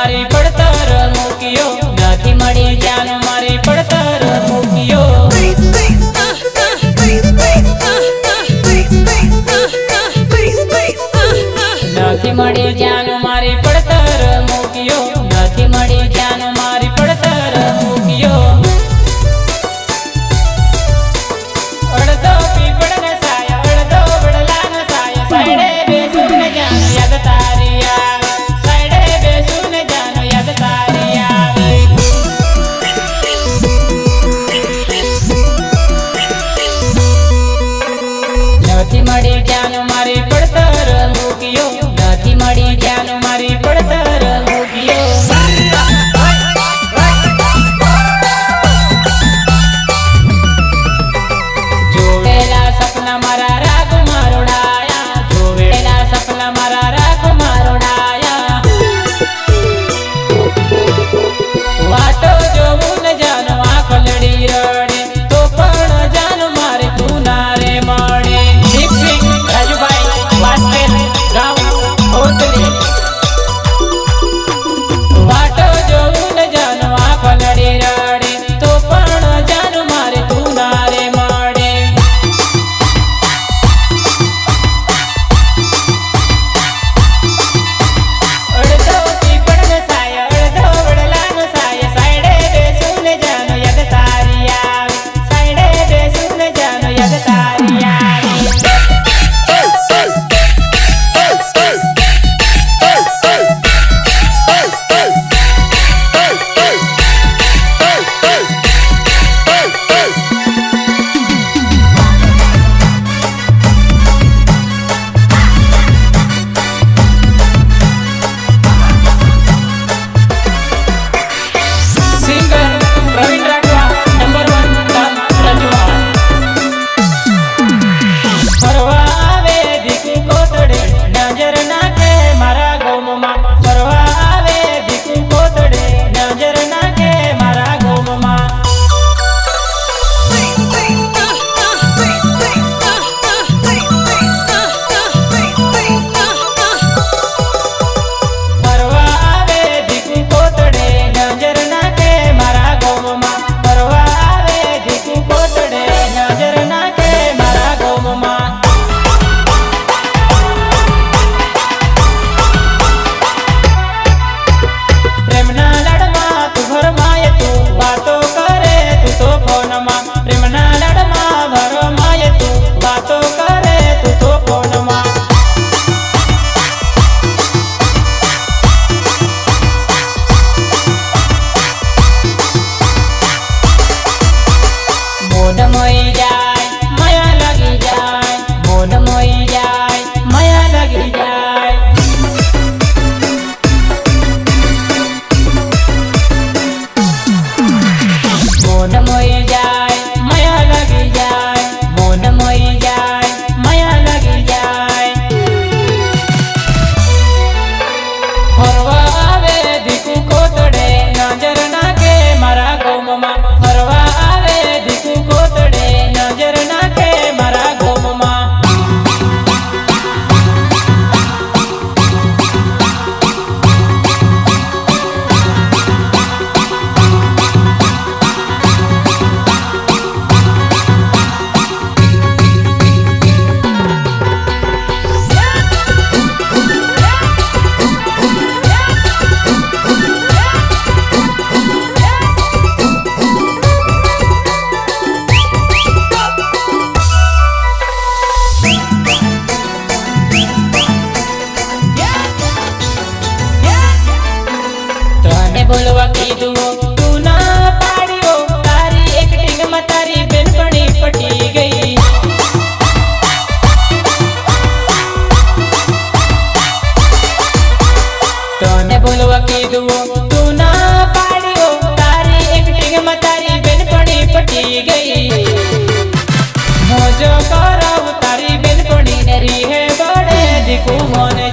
मारी पड़तर मूकियो नाथी मड़ी जान मारी पड़तर मूकियो नाथी मड़ी जान मारी पड़तर मूकियो नाथी मड़ी जान मारी पड़तर मूकियो अड़दो पीपड़ ने साया अड़दो बड़ला ने साया साइडे बेसुन जान याद तारी आवे साइडे बेसुन जान याद तारी आवे नाथी मड़ी जान मारी पड़तर मूकियो नाथी मड़ी जान मारी पड़तर मूकियो जोवेला सपना मारा राग मारोड़ाया जोवेला सपना मारा राग मारोड़ाया वाटो जोवुन जान आँख लड़ी रड़े तो पण जान मारे तू नारे मळे राजू भाई वास्तेल गाँव ओतली वाटो जोवुन जान आँख लड़ी रड़े तो पण जान मारे तू नारे मळे अड़दो पीपड़ ने साया अड़दो बड़ला ने साया साइडे बेसुन जान याद तारी आवे साइडे बेसुन जान याद तारी आवे सिंगर प्रवीण राठवा नंबर 1 नाम रजवा फरवा आवे दिकू कोतड़े नजर नाखे मारा गोममा फरवा आवे दिकू कोतड़े नजर नाखे मारा गोममा फरवा आवे दिकू कोतड़े नजर नाखे मारा गोममा फरवा आवे दिकू कोतड़े नजर नाखे मारा गोममा प्रेमना लड़मा तू भरमाए तू बातो करे तू तो फोनमा प्रेमना लड़मा भरमाए तू बातो करे तू तो फोनमा मोन मोई जाय माया लगी जाय मोन मोई जाय माया लगी जाय मोन मोई जाय माया लगी जाय मोन मोई जाय माया लगी जाय फरवा आवे दिकू कोतड़े नजर नाखे मारा गोममा फरवा आवे दिकू कोतड़े नजर नाखे मारा गोममा तने बोलवा कीधुं तू ना पाड्यो तारी एक्टिंग में तारी बेनपणी पटी गई तने बोलवा कीधुं तू ना पाड्यो तारी एक्टिंग में तारी बेनपणी पटी गई मोजो कराव तारी बेनपणी ने री है बड़े दिकू मोने